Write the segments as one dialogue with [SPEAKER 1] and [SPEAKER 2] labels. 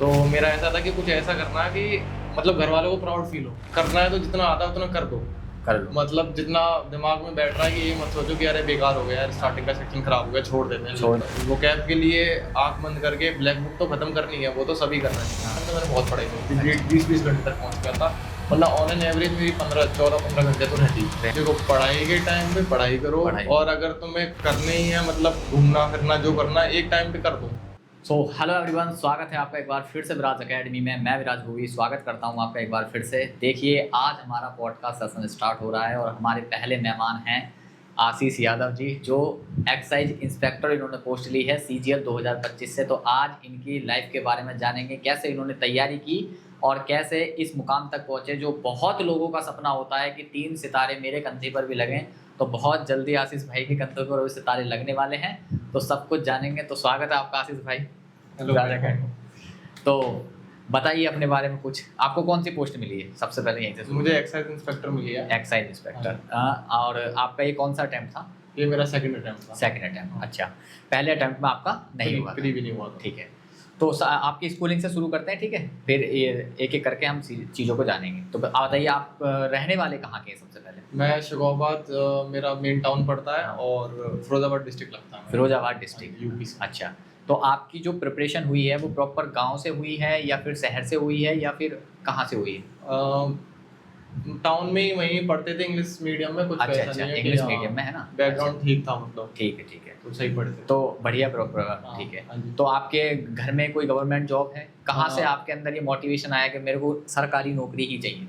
[SPEAKER 1] तो मेरा ऐसा था कि कुछ ऐसा करना है कि मतलब घर वालों को प्राउड फील हो। करना है तो जितना आता है उतना कर दो,
[SPEAKER 2] कर लो।
[SPEAKER 1] मतलब जितना दिमाग में बैठ रहा है कि ये मत सोचो कि अरे बेकार हो गया यार, स्टार्टिंग का सेक्शन खराब हो गया, छोड़ देते हैं।
[SPEAKER 2] छोड़।
[SPEAKER 1] वो कैब के लिए आंख बंद करके ब्लैक बुक तो खत्म करनी है, वो तो सभी करना चाहिए। तो मैंने बहुत पढ़ाई की, 20-20 घंटे तक पहुंच गया था, मतलब ऑन एन एवरेज मेरी 14-15 घंटे तो रहती है। देखो पढ़ाई के टाइम पे पढ़ाई करो, और अगर तुम्हें करने ही है मतलब घूमना फिरना जो करना है एक टाइम पे कर दो।
[SPEAKER 2] सो हेलो एवरीवन, स्वागत है आपका एक बार फिर से विराज एकेडमी में। मैं विराज भूवी स्वागत करता हूं आपका एक बार फिर से। देखिए आज हमारा पॉडकास्ट सेशन स्टार्ट हो रहा है और हमारे पहले मेहमान हैं आशीष यादव जी, जो एक्साइज इंस्पेक्टर इन्होंने पोस्ट ली है CGL 2025 से। तो आज इनकी लाइफ के बारे में जानेंगे, कैसे इन्होंने तैयारी की और कैसे इस मुकाम तक पहुँचे जो बहुत लोगों का सपना होता है कि 3 सितारे मेरे कंधे पर भी लगें। तो बहुत जल्दी आशीष भाई के कंधे पर सितारे लगने वाले हैं, तो सब कुछ जानेंगे। तो स्वागत है आपका आशीष भाई।
[SPEAKER 1] हेलो।
[SPEAKER 2] तो बताइए अपने बारे में कुछ, आपको कौन सी पोस्ट मिली है? सबसे पहले यहीं से
[SPEAKER 1] मुझे एक्साइज इंस्पेक्टर मिली है।
[SPEAKER 2] Excise inspector. और आपका ये कौन सा अटेम्प्ट था?
[SPEAKER 1] ये मेरा सेकंड अटेम्प्ट था।
[SPEAKER 2] सेकंड अटेम्प्ट, अच्छा। पहले अटेम्प्ट में आपका नहीं हुआ?
[SPEAKER 1] भी नहीं हुआ।
[SPEAKER 2] ठीक है, तो आपकी स्कूलिंग से शुरू करते हैं, ठीक है? फिर एक एक करके हम चीज़ों को जानेंगे। तो आप बताइए, आप रहने वाले कहाँ के हैं सबसे पहले?
[SPEAKER 1] मैं शिकोहाबाद, मेरा मेन टाउन पड़ता है, और फिरोजाबाद डिस्ट्रिक्ट लगता है।
[SPEAKER 2] फिरोजाबाद डिस्ट्रिक्ट,
[SPEAKER 1] यूपी से।
[SPEAKER 2] अच्छा। तो आपकी जो प्रिपरेशन हुई है वो प्रॉपर गांव से हुई है या फिर शहर से हुई है या फिर कहाँ से हुई है?
[SPEAKER 1] टाउन में ही वहीं पढ़ते थे, इंग्लिश मीडियम में। कुछ
[SPEAKER 2] अच्छा अच्छा, इंग्लिश मीडियम में है ना?
[SPEAKER 1] बैकग्राउंड ठीक था, मतलब
[SPEAKER 2] ठीक है ठीक है,
[SPEAKER 1] तो सही पढ़ते।
[SPEAKER 2] तो बढ़िया प्रॉपर, ठीक है। तो आपके घर में कोई गवर्नमेंट जॉब है? कहाँ से आपके अंदर ये मोटिवेशन आया कि मेरे को सरकारी नौकरी ही चाहिए?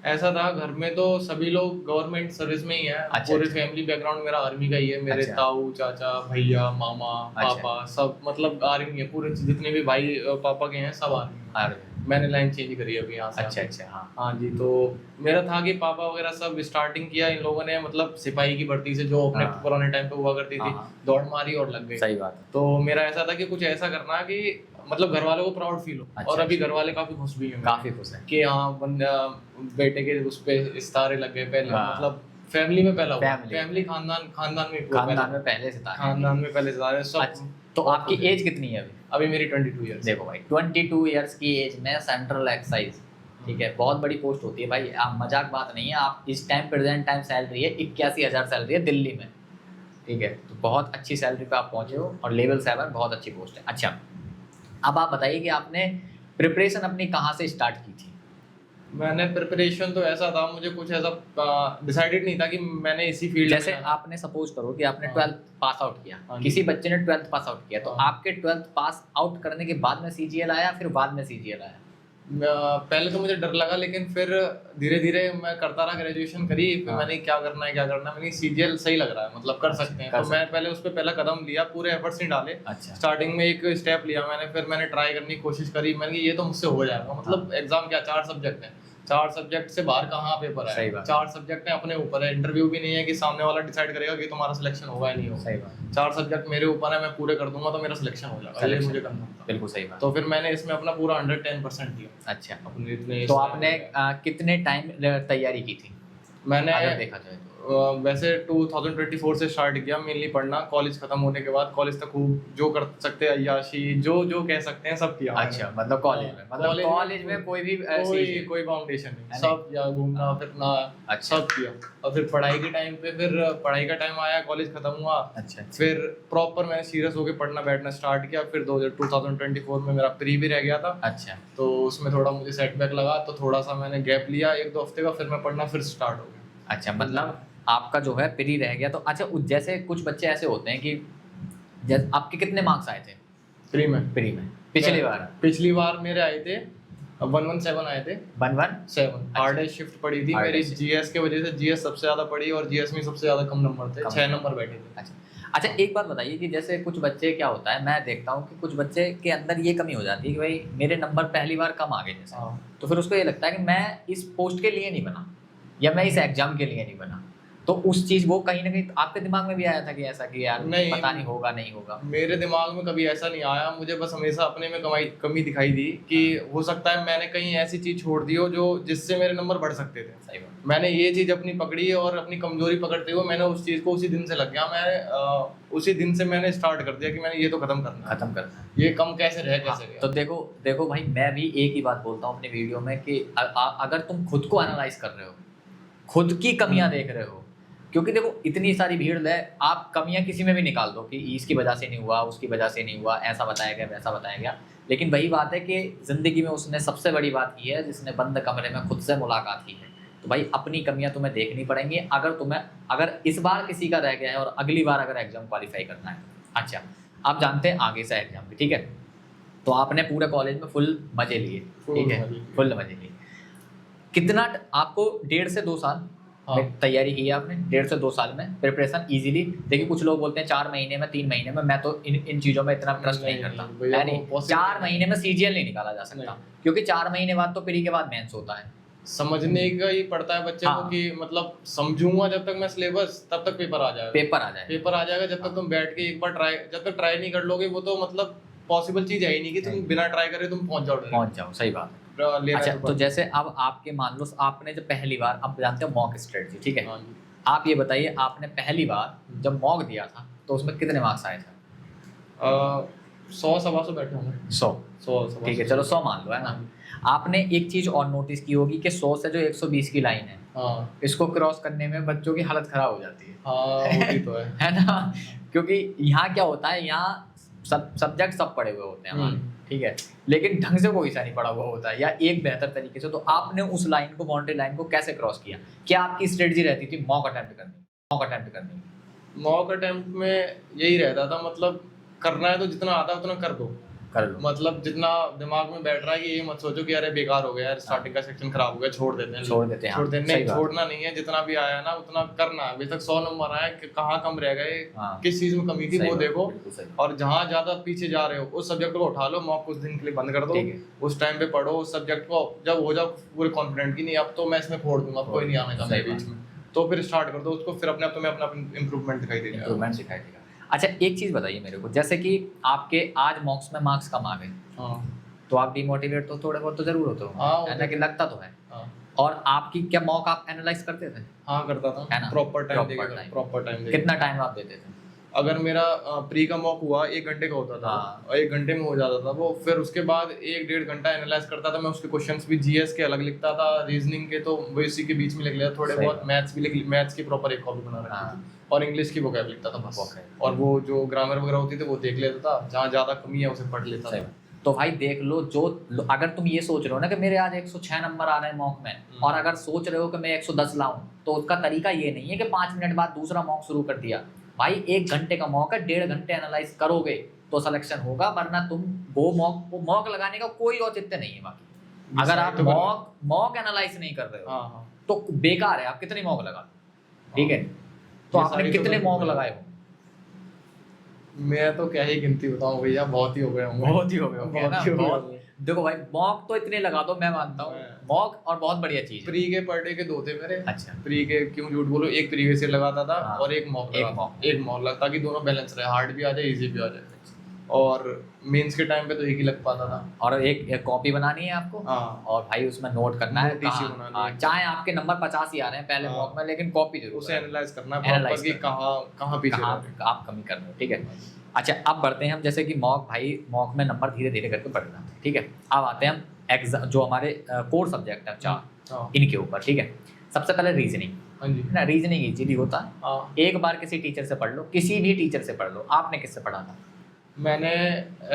[SPEAKER 1] ऐसा था, घर में तो सभी लोग गवर्नमेंट सर्विस में ही है।
[SPEAKER 2] अच्छा,
[SPEAKER 1] पूरे
[SPEAKER 2] अच्छा।
[SPEAKER 1] फैमिली बैकग्राउंड मेरा आर्मी का ही है। मेरे
[SPEAKER 2] अच्छा।
[SPEAKER 1] ताऊ चाचा भैया मामा पापा सब मतलब आर्मी है। पूरे जितने भी भाई पापा के हैं सब आर्मी। मैंने लाइन चेंज करी अभी यहाँ से।
[SPEAKER 2] अच्छा अच्छा, हाँ
[SPEAKER 1] हाँ जी। तो मेरा था कि पापा वगैरह सब स्टार्टिंग किया इन लोगों ने, मतलब सिपाही की भर्ती से जो अपने पुराने टाइम पे हुआ करती थी, दौड़ मारी और लग गई।
[SPEAKER 2] सही बात।
[SPEAKER 1] तो मेरा ऐसा था कि कुछ ऐसा करना है कि मतलब घर वालों को प्राउड फील हो।
[SPEAKER 2] अच्छा,
[SPEAKER 1] और अभी घर वाले काफी खुश भी हैं,
[SPEAKER 2] काफी खुश है
[SPEAKER 1] कि हाँ बंदा बेटे के उस पे सितारे लग गए पहले। मतलब फैमिली में पहला हुआ। फैमिली खानदान में पहले सितारे सब।
[SPEAKER 2] तो आपकी एज कितनी है अभी?
[SPEAKER 1] अभी मेरी 22 ईयर्स।
[SPEAKER 2] देखो भाई, 22 ईयर्स की एज में सेंट्रल एक्साइज, ठीक है, बहुत बड़ी पोस्ट होती है भाई। आप मजाक बात नहीं है। आप इस टाइम प्रेजेंट टाइम सैलरी है 81,000 सैलरी है दिल्ली में, ठीक है? तो बहुत अच्छी सैलरी पे आप पहुंचे हो और लेवल 7 बहुत अच्छी पोस्ट है। अच्छा, अब आप बताइए कि आपने प्रिपरेशन अपनी कहाँ से स्टार्ट की थी?
[SPEAKER 1] मैंने प्रिपरेशन तो ऐसा था, मुझे कुछ ऐसा डिसाइडेड नहीं था कि मैंने इसी फील्ड
[SPEAKER 2] जैसे आपने सपोज करो कि आपने 12th पास आउट किया, किसी बच्चे ने 12th पास आउट किया, तो आपके 12th पास आउट करने के बाद में CGL आया फिर बाद में CGL आया?
[SPEAKER 1] पहले तो मुझे डर लगा, लेकिन फिर धीरे धीरे मैं करता रहा, ग्रेजुएशन करी। फिर मैंने क्या करना है मैंने CGL सही लग रहा है, मतलब कर सकते हैं। तो मैं पहले उस पर पहला कदम लिया, पूरे एफर्ट्स नहीं डाले।
[SPEAKER 2] अच्छा।
[SPEAKER 1] स्टार्टिंग में एक स्टेप लिया मैंने, फिर मैंने ट्राई करने की कोशिश करी। मैंने ये तो मुझसे हो जाएगा, मतलब एग्जाम क्या 4 सब्जेक्ट है, 4 सब्जेक्ट से बाहर कहाँ पेपर है। 4 सब्जेक्ट है, अपने ऊपर है। इंटरव्यू भी नहीं है कि सामने वाला डिसाइड करेगा कि तुम्हारा सिलेक्शन होगा या नहीं होगा।
[SPEAKER 2] सही बात।
[SPEAKER 1] 4 सब्जेक्ट मेरे ऊपर है, मैं पूरे कर दूंगा तो मेरा सिलेक्शन हो जाएगा। ये मुझे करना था।
[SPEAKER 2] बिल्कुल सही बात।
[SPEAKER 1] तो फिर मैंने इसमें अपना पूरा 110% दिया।
[SPEAKER 2] अच्छा,
[SPEAKER 1] अपने इतने।
[SPEAKER 2] तो आपने कितने टाइम तैयारी की थी?
[SPEAKER 1] मैंने
[SPEAKER 2] देखा जाए
[SPEAKER 1] वैसे 2024 से स्टार्ट किया मेनली पढ़ना। कॉलेज खत्म होने के बाद कॉलेज तक खूब जो कर सकते हैं, अय्याशी जो कह सकते हैं सब किया।
[SPEAKER 2] अच्छा, मतलब कॉलेज में
[SPEAKER 1] कोई फाउंडेशन नहीं, सब या घूमना फिरना। अच्छा। सब किया। और फिर पढ़ाई के टाइम पे, फिर पढ़ाई का टाइम आया, कॉलेज खत्म हुआ।
[SPEAKER 2] अच्छा।
[SPEAKER 1] फिर प्रॉपर मैंने सीरियस होकर पढ़ना बैठना स्टार्ट किया। फिर 2024 में मेरा प्री भी रह गया था।
[SPEAKER 2] अच्छा।
[SPEAKER 1] तो उसमें थोड़ा मुझे सेटबैक लगा, तो थोड़ा सा मैंने गैप लिया 1-2 हफ्ते का, फिर मैं पढ़ना फिर स्टार्ट हो गया।
[SPEAKER 2] अच्छा, मतलब आपका जो है प्री रह गया। तो अच्छा, जैसे कुछ बच्चे ऐसे होते हैं कि जैसे आपके कितने मार्क्स आए थे प्री में
[SPEAKER 1] पिछली बार मेरे आए थे 117 आए थे। 117 हार्ड शिफ्ट पड़ी थी मेरी जीएस के वजह से। जीएस सबसे ज्यादा पड़ी और जीएस में सबसे ज्यादा कम नंबर थे, 6 नंबर बैठे थे।
[SPEAKER 2] अच्छा, एक बात बताइए कि जैसे कुछ बच्चे, क्या होता है मैं देखता हूँ कि कुछ बच्चे के अंदर ये कमी हो जाती है कि भाई मेरे नंबर पहली बार कम आ गए जैसे, तो फिर उसको ये लगता है कि मैं इस पोस्ट के लिए नहीं बना या मैं इस एग्जाम के लिए नहीं बना। तो उस चीज वो कहीं ना कहीं आपके दिमाग में भी आया था कि ऐसा कि यार
[SPEAKER 1] नहीं,
[SPEAKER 2] पता नहीं होगा नहीं होगा?
[SPEAKER 1] मेरे दिमाग में कभी ऐसा नहीं आया, मुझे बस हमेशा अपने में कमी दिखाई दी कि हो सकता है मैंने कहीं ऐसी चीज छोड़ दी हो जो जिससे मेरे नंबर बढ़ सकते थे।
[SPEAKER 2] सही बात।
[SPEAKER 1] मैंने ये चीज अपनी पकड़ी और अपनी कमजोरी पकड़ते हुए मैंने उस चीज को उसी दिन से लग गया। मैं उसी दिन से मैंने स्टार्ट कर दिया कि मैंने ये तो खत्म करना है, ये कम कैसे रह कैसे गया।
[SPEAKER 2] तो देखो भाई, मैं भी एक ही बात बोलता हूँ अपनी वीडियो में कि अगर तुम खुद को एनालाइज कर रहे हो, खुद की कमियां देख रहे हो, क्योंकि देखो इतनी सारी भीड़ है, आप कमियां किसी में भी निकाल दो कि इसकी वजह से नहीं हुआ, उसकी वजह से नहीं हुआ, ऐसा बताया गया वैसा बताया गया, लेकिन वही बात है कि जिंदगी में उसने सबसे बड़ी बात की है जिसने बंद कमरे में खुद से मुलाकात की है। तो भाई अपनी कमियां तुम्हें देखनी पड़ेंगी अगर इस बार किसी का रह गया है और अगली बार अगर एग्जाम क्वालिफाई करना है। अच्छा, आप जानते हैं आगे से एग्जाम भी, ठीक है, तो आपने पूरे कॉलेज में फुल मजे लिए, ठीक है, फुल मजे लिए। कितना आपको 1.5 से 2 साल तैयारी की है आपने? 1.5 से 2 साल में प्रिपरेशन इजीली। देखिए कुछ लोग बोलते हैं 4 महीने में, 3 महीने में, मैं तो इन चीज़ों में इतना ट्रस्ट नहीं करता। है नहीं, 4 महीने में सीजीएल नहीं निकाला जा सकता, क्योंकि 4 महीने बाद तो प्री के बाद मेंस होता है।
[SPEAKER 1] समझने का ही पड़ता है बच्चे को कि मतलब समझूंगा जब तक मैं सिलेबस, तब तक पेपर आ जाएगा। जब तक तुम बैठ के एक बार जब तक ट्राई नहीं कर लोगे, वो तो मतलब पॉसिबल चीज है ही नहीं कि तुम बिना ट्राई करे तुम पहुंच जाओ।
[SPEAKER 2] सही बात है। अच्छा, तो जैसे अब आपके मान लो आपने जब पहली बार, अब जानते हो मॉक स्ट्रेटजी, ठीक है, आप ये बताइए आपने पहली बार जब मॉक दिया था तो उसमें कितने मार्क्स आए थे?
[SPEAKER 1] 100-125 बैठे होंगे। 100
[SPEAKER 2] ठीक है, चलो 100 मान लो, है ना। आपने एक चीज और नोटिस की होगी कि 100 से जो 120 की लाइन है, इसको क्रॉस करने में बच्चों की हालत खराब हो जाती है।
[SPEAKER 1] होती तो
[SPEAKER 2] है ना, क्योंकि यहाँ क्या होता है, यहाँ सब्जेक्ट सब पढ़े हुए होते हैं हमारे, ठीक है, लेकिन ढंग से कोई सा नहीं पढ़ा हुआ होता है या एक बेहतर तरीके से। तो आपने उस लाइन को, बाउंड्री लाइन को कैसे क्रॉस किया? क्या आपकी स्ट्रेटजी रहती थी मॉक अटेम्प्ट करनी?
[SPEAKER 1] मॉक अटेम्प्ट में यही रहता था, मतलब करना है तो जितना आता है उतना कर लो। मतलब जितना दिमाग में बैठ रहा है कि ये मत सोचो कि अरे बेकार हो गया यार, स्टार्टिंग का सेक्शन खराब हो गया, छोड़ देते हैं। नहीं, छोड़ना नहीं है, जितना भी आया ना उतना करना है। अभी तक 100 नंबर आए, कहाँ कम रह गए, किस चीज में कमी थी वो देखो, और जहाँ ज्यादा पीछे जा रहे हो उस सब्जेक्ट को उठा लो, मॉक कुछ दिन के लिए बंद कर दो, उस टाइम पे पढ़ो उस सब्जेक्ट को। जब हो जाओ पूरे कॉन्फिडेंट की नहीं अब तो मैं इसमें फोड़ दूंगा, कोई नहीं आने का मेरे बीच में, तो फिर स्टार्ट कर दो उसको, फिर अपने आप तुम्हें अपना इम्प्रूवमेंट दिखाई देगा।
[SPEAKER 2] अच्छा, एक चीज बताइए मेरे को, जैसे कि आपके आज मॉक्स में मार्क्स कम आ गए, तो आप डिमोटिवेट तो थोड़े बहुत तो जरूर होते हो, है ना, कि लगता तो है। और आपकी क्या मॉक आप एनालाइज करते थे?
[SPEAKER 1] हाँ, करता था, है ना, प्रॉपर टाइम।
[SPEAKER 2] कितना टाइम आप देते थे?
[SPEAKER 1] अगर मेरा प्री का मॉक हुआ 1 घंटे का होता था, और 1 घंटे में हो जाता था वो, फिर उसके बाद 1-1.5 घंटा एनालाइज करता था मैं। उसके क्वेश्चंस भी जीएस के अलग लिखता था, रीजनिंग के तो वो इसी के बीच में लिख लिया, थोड़े बहुत मैथ्स भी लिख, मैथ्स की प्रॉपर एक कॉपी बना रखी थी, और इंग्लिश की वोकैब लिखता था बस, और वो जो ग्रामर वगैरह होती थी वो देख लेता था, जहाँ ज्यादा कमी है उसे पढ़ लेता था।
[SPEAKER 2] तो भाई देख लो, अगर तुम ये सोच रहे हो ना कि मेरे आज 106 नंबर आ रहे हैं मॉक में, और अगर सोच रहे हो कि मैं 110 लाऊं, तो उसका तरीका ये नहीं है कि 5 मिनट बाद दूसरा मॉक शुरू कर दिया। भाई 1 घंटे का मॉक है, 1.5 घंटे एनालाइज करोगे तो सिलेक्शन होगा, वरना तुम वो मॉक लगाने का कोई औचित्य नहीं है। बाकी अगर आप मॉक एनालाइज नहीं कर रहे हो तो बेकार है, आप कितनी मॉक लगा लो, ठीक है। तो आपने कितने मॉक लगाए हो?
[SPEAKER 1] मैं तो क्या ही गिनती बताऊं भैया, बहुत ही हो गए होंगे।
[SPEAKER 2] देखो भाई, मॉक तो इतने लगा दो, मैं मानता हूँ मॉक और बहुत बढ़िया चीज है।
[SPEAKER 1] प्री के पर डे के 2 थे मेरे।
[SPEAKER 2] अच्छा,
[SPEAKER 1] प्री के क्यों झूठ बोलो, एक प्रीवियस ईयर लगाता था और एक मॉक लगता, ताकि दोनों बैलेंस रहे, हार्ड भी आ जाए इजी भी आ जाए। और मेंस के टाइम पे तो एक ही लग पाता था।
[SPEAKER 2] और एक कॉपी बनानी है आपको, और भाई उसमें नोट करना है, चाहे आपके नंबर 50 ही आ रहे हैं पहले मॉक में, लेकिन कॉपी जरूर
[SPEAKER 1] उसे एनालाइज करना है कि कहाँ पीछे
[SPEAKER 2] आप कमी कर रहे हो, ठीक है। अच्छा, अब बढ़ते हैं हम, जैसे कि मॉक में नंबर धीरे धीरे करके बढ़ रहा है, ठीक है। अब आते हैं हम एग्जाम, जो हमारे कोर सब्जेक्ट है 4, इनके ऊपर, ठीक है। सबसे पहले रीजनिंग ना, रीजनिंग इजीली होता है, एक बार किसी टीचर से पढ़ लो, किसी भी टीचर से पढ़ लो। आपने किससे पढ़ा था?
[SPEAKER 1] मैंने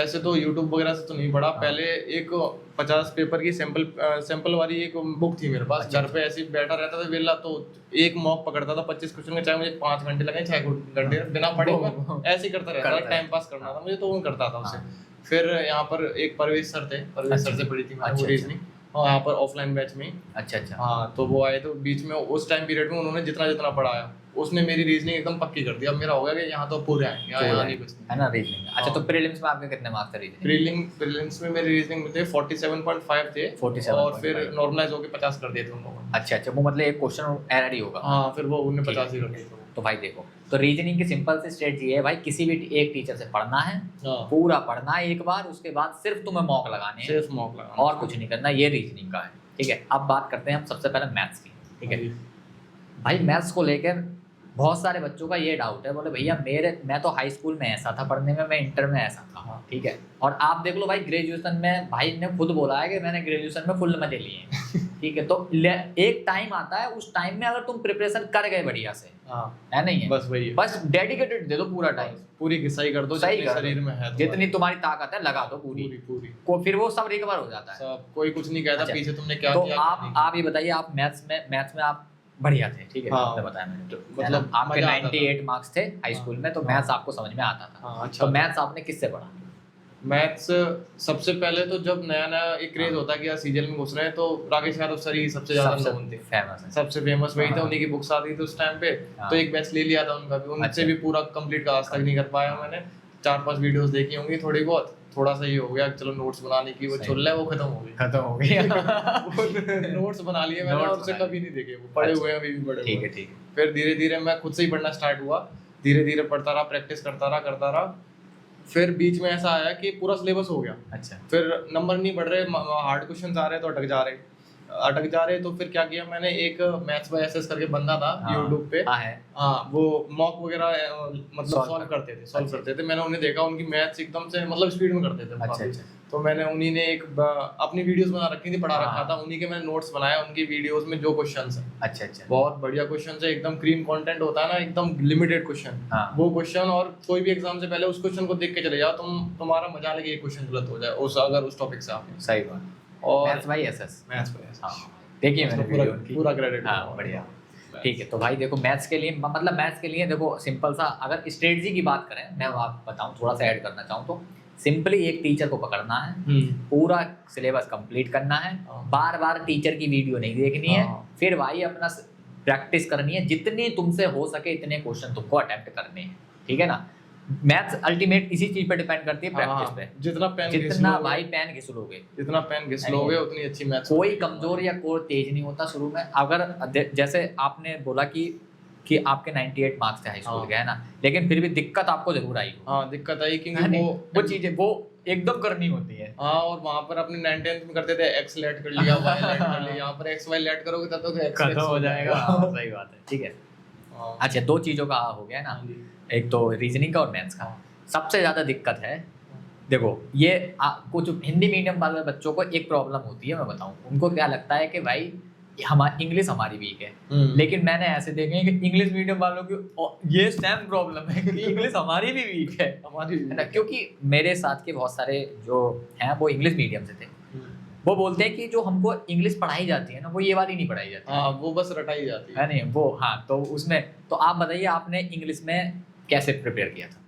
[SPEAKER 1] ऐसे तो YouTube वगैरह से तो नहीं पढ़ा, पहले एक 50 पेपर की सैंपल वाली एक बुक थी मेरे पास। घर पे ऐसे बैठा रहता था वेला, तो एक मॉक पकड़ता था 25 क्वेश्चन का, चाहे मुझे 5 घंटे लगे 6 घंटे, बिना पढ़े ऐसे ही करता रहता था, टाइम पास करना था मुझे, तो वो करता था उसे। फिर यहाँ पर एक परवेश सर थे, परवेश सर से पढ़ी थी मैंने रीजनिंग, हाँ यहाँ पर ऑफलाइन बैच में।
[SPEAKER 2] अच्छा अच्छा।
[SPEAKER 1] हाँ तो वो आए तो बीच में उस टाइम पीरियड में उन्होंने जितना जितना पढ़ाया उसने मेरी रीजनिंग एकदम पक्की कर दी। अब मेरा हो गया कि यहाँ तो पूरे आएंगे, यहाँ नहीं कुछ नहीं
[SPEAKER 2] है ना रीजनिंग। अच्छा
[SPEAKER 1] हाँ।
[SPEAKER 2] तो प्रीलिम्स में आपके कितने मार्क्स थे रीजनिंग?
[SPEAKER 1] प्रीलिम्स में मेरे रीजनिंग में थे 47.5 थे
[SPEAKER 2] 47.5
[SPEAKER 1] और फिर नॉर्मलाइज होके 50 कर दिए थे उन लोगों ने।
[SPEAKER 2] अच्छा अच्छा, वो मतलब एक क्वेश्चन एरर ही होगा।
[SPEAKER 1] हाँ फिर वो उन्हें
[SPEAKER 2] ठीक है,
[SPEAKER 1] 50 ही कर दिए थे।
[SPEAKER 2] तो भाई देखो, तो रीजनिंग की सिंपल सी स्ट्रेटजी है भाई, किसी भी एक टीचर से पढ़ना है,
[SPEAKER 1] हाँ
[SPEAKER 2] पूरा पढ़ना है एक बार, उसके बाद सिर्फ तुम्हें मॉक लगाने हैं,
[SPEAKER 1] सिर्फ मॉक लगाना
[SPEAKER 2] और कुछ नहीं करना। ये रीजनिंग का है। ठीक है, अब बात करते हैं हम सबसे पहले मैथ्स की। ठीक है भाई, मैथ्स को लेकर बहुत सारे बच्चों का ये डाउट है, बोले भैया मैं तो हाई स्कूल में ऐसा था पढ़ने में, मैं इंटर में ऐसा था।
[SPEAKER 1] हाँ।
[SPEAKER 2] ठीक है, और आप देख लो भाई ग्रेजुएशन में, भाई ने खुद बोला है कि मैंने ग्रेजुएशन में फुल मजे लिए हैं। ठीक है, तो एक टाइम आता है, उस टाइम में अगर तुम प्रिपरेशन कर गए बढ़िया से,
[SPEAKER 1] हाँ
[SPEAKER 2] है नहीं है,
[SPEAKER 1] बस वही है,
[SPEAKER 2] बस डेडिकेटेड दे दो पूरा टाइम,
[SPEAKER 1] पूरी घिसाई कर दो
[SPEAKER 2] सही
[SPEAKER 1] जितनी
[SPEAKER 2] कर दो।
[SPEAKER 1] शरीर में है
[SPEAKER 2] जितनी तुम्हारी ताकत है लगा दो पूरी
[SPEAKER 1] पूरी पूरी
[SPEAKER 2] को, फिर वो सब रिकवर हो जाता है।
[SPEAKER 1] सब कोई कुछ नहीं कहता
[SPEAKER 2] अच्छा,
[SPEAKER 1] पीछे तुमने क्या
[SPEAKER 2] तो
[SPEAKER 1] किया।
[SPEAKER 2] आप ये बताइए, आप मैथ्स में आप बढ़िया थे। ठीक है,
[SPEAKER 1] हाँ।
[SPEAKER 2] आपने बताया मैंने,
[SPEAKER 1] मतलब
[SPEAKER 2] मतलब आपके
[SPEAKER 1] मजा आता था।
[SPEAKER 2] 98 मार्क्स थे हाई स्कूल में, तो
[SPEAKER 1] हाँ।
[SPEAKER 2] मैथ्स आपको समझ में आता था।
[SPEAKER 1] हाँ अच्छा।
[SPEAKER 2] तो मैथ्स आपने किससे पढ़ा?
[SPEAKER 1] मैथ्स सबसे पहले तो जब नया नया एक क्रेज होता है कि यार सीजन में घुस रहे हैं, तो राकेश यादव सर ही सबसे ज्यादा नोन थे,
[SPEAKER 2] फेमस है।
[SPEAKER 1] सबसे फेमस वही थे,
[SPEAKER 2] हाँ।
[SPEAKER 1] उन्हीं की बुक्स आती थी उस टाइम पे।
[SPEAKER 2] हाँ।
[SPEAKER 1] तो एक बैच ले लिया था उनका भी, उनसे
[SPEAKER 2] अच्छा।
[SPEAKER 1] भी पूरा कंप्लीट का आज तक नहीं कर पाया मैंने। 4-5 वीडियोस देखी होंगी थोड़ी बहुत, थोड़ा सा ये हो गया चलो नोट्स बनाने की वो
[SPEAKER 2] सही।
[SPEAKER 1] चल रहा है, वो खत्म हो गई।
[SPEAKER 2] खत्म हो गया।
[SPEAKER 1] नोट्स बना लिए मैंने
[SPEAKER 2] Notes
[SPEAKER 1] और उसे
[SPEAKER 2] बना
[SPEAKER 1] कभी नहीं देखे, वो पढ़े
[SPEAKER 2] अच्छा।
[SPEAKER 1] हुए हैं अभी भी पढ़े
[SPEAKER 2] ठीक
[SPEAKER 1] हुए
[SPEAKER 2] है
[SPEAKER 1] हैं।
[SPEAKER 2] ठीक है।
[SPEAKER 1] फिर धीरे धीरे मैं खुद से ही पढ़ना स्टार्ट हुआ, धीरे धीरे पढ़ता रहा, प्रैक्टिस करता रहा। फिर बीच में ऐसा आया कि पूरा सिलेबस हो गया,
[SPEAKER 2] अच्छा
[SPEAKER 1] फिर नंबर नहीं बढ़ रहे, हार्ड क्वेश्चन आ रहे तो अटक जा रहे। तो फिर क्या किया मैंने, एक मैथ्स बाय एसएस करके बंदा था
[SPEAKER 2] हाँ।
[SPEAKER 1] यूट्यूब पे,
[SPEAKER 2] हाँ है।
[SPEAKER 1] हाँ वो मॉक वगैरह मतलब
[SPEAKER 2] Solve
[SPEAKER 1] सॉल्व करते थे,
[SPEAKER 2] अच्छा।
[SPEAKER 1] मैंने उन्हें देखा, उनकी मैथ्स एकदम से मतलब स्पीड में करते थे वो
[SPEAKER 2] अच्छा
[SPEAKER 1] काफी।
[SPEAKER 2] अच्छा
[SPEAKER 1] तो मैंने उन्हीं ने एक अपनी वीडियोस बना रखी थी, पढ़ा
[SPEAKER 2] हाँ।
[SPEAKER 1] रखा था, उन्हीं के मैंने नोट्स बनाया उनकी वीडियोस में जो क्वेश्चंस है।
[SPEAKER 2] अच्छा अच्छा।
[SPEAKER 1] बहुत बढ़िया क्वेश्चन है, एकदम क्रीम कंटेंट होता है ना, एकदम लिमिटेड क्वेश्चन,
[SPEAKER 2] हाँ।
[SPEAKER 1] वो क्वेश्चन। और कोई भी एग्जाम से पहले उस क्वेश्चन को देख के चले जाओ, तुम्हारा मजा लगे, ये क्वेश्चन गलत हो जाए अगर उस टॉपिक से आपने।
[SPEAKER 2] सही बात।
[SPEAKER 1] और
[SPEAKER 2] मैथ्स बाय एसएस।
[SPEAKER 1] मैथ्स पे
[SPEAKER 2] हाँ, देखिए मैंने
[SPEAKER 1] पूरा
[SPEAKER 2] वीडियो उनकी।
[SPEAKER 1] पूरा क्रेडिट।
[SPEAKER 2] हाँ बढ़िया। ठीक है, तो भाई देखो मैथ्स के लिए, मतलब मैथ्स के लिए देखो सिंपल सा, अगर स्ट्रेटजी की बात करें, मैं आप बताऊं थोड़ा सा ऐड करना चाहूँ तो, सिंपली एक टीचर को पकड़ना है, पूरा सिलेबस कंप्लीट करना है,
[SPEAKER 1] हाँ।
[SPEAKER 2] बार बार टीचर की वीडियो नहीं देखनी है,
[SPEAKER 1] हाँ।
[SPEAKER 2] फिर भाई अपना प्रैक्टिस करनी है, जितनी तुमसे हो सके इतने क्वेश्चन तुमको अटेम्प्ट करने हैं। ठीक है ना, मैथ्स अल्टीमेट इसी चीज पे डिपेंड करती है, प्रैक्टिस पे। जितना भाई पेन घिस लोगे,
[SPEAKER 1] जितना पेन घिस लोगे उतनी अच्छी मैथ्स।
[SPEAKER 2] कोई कमजोर या कोई तेज नहीं होता शुरू में। अगर जैसे आपने बोला कि आपके 98 मार्क्स थे हाई स्कूल
[SPEAKER 1] हाँ।
[SPEAKER 2] के, है ना, लेकिन फिर भी दिक्कत आपको जरूर आई हो।
[SPEAKER 1] हाँ दिक्कत आई
[SPEAKER 2] है
[SPEAKER 1] क्योंकि
[SPEAKER 2] नहीं?
[SPEAKER 1] वो
[SPEAKER 2] वो चीजें वो एकदम करनी होती है।
[SPEAKER 1] हाँ, और वहाँ पर अपने 9th-10th में करते थे एक्स लेट कर लिया, वाई लेट कर लिया, यहाँ पर एक्स वाई लेट करोगे तब तो एक्स
[SPEAKER 2] खत्म हो जाएगा। हाँ, सही बात है। ठीक है,
[SPEAKER 1] हाँ।
[SPEAKER 2] अच्छा दो चीजों का हो गया ना,
[SPEAKER 1] हाँ जी।
[SPEAKER 2] एक तो रीजनिंग का और मैथ्स का। सबसे ज्यादा दिक्कत है, देखो ये कुछ हिंदी मीडियम वाले बच्चों को एक प्रॉब्लम होती है, मैं बताऊं उनको क्या लगता है कि भाई इंग्लिश हमारी वीक है, लेकिन मैंने ऐसे देखे हैं कि इंग्लिश मीडियम वालों की ये सेम प्रॉब्लम है कि इंग्लिश हमारी भी वीक है, है ना, क्योंकि मेरे साथ के बहुत सारे जो हैं वो इंग्लिश मीडियम से थे। वो बोलते हैं कि जो हमको इंग्लिश पढ़ाई जाती है ना, वो ये वाली नहीं पढ़ाई जाती
[SPEAKER 1] हाँ, वो बस रटाई जाती
[SPEAKER 2] है नहीं वो। हाँ, तो उसमें तो आप बताइए आपने इंग्लिश में कैसे प्रिपेयर किया था,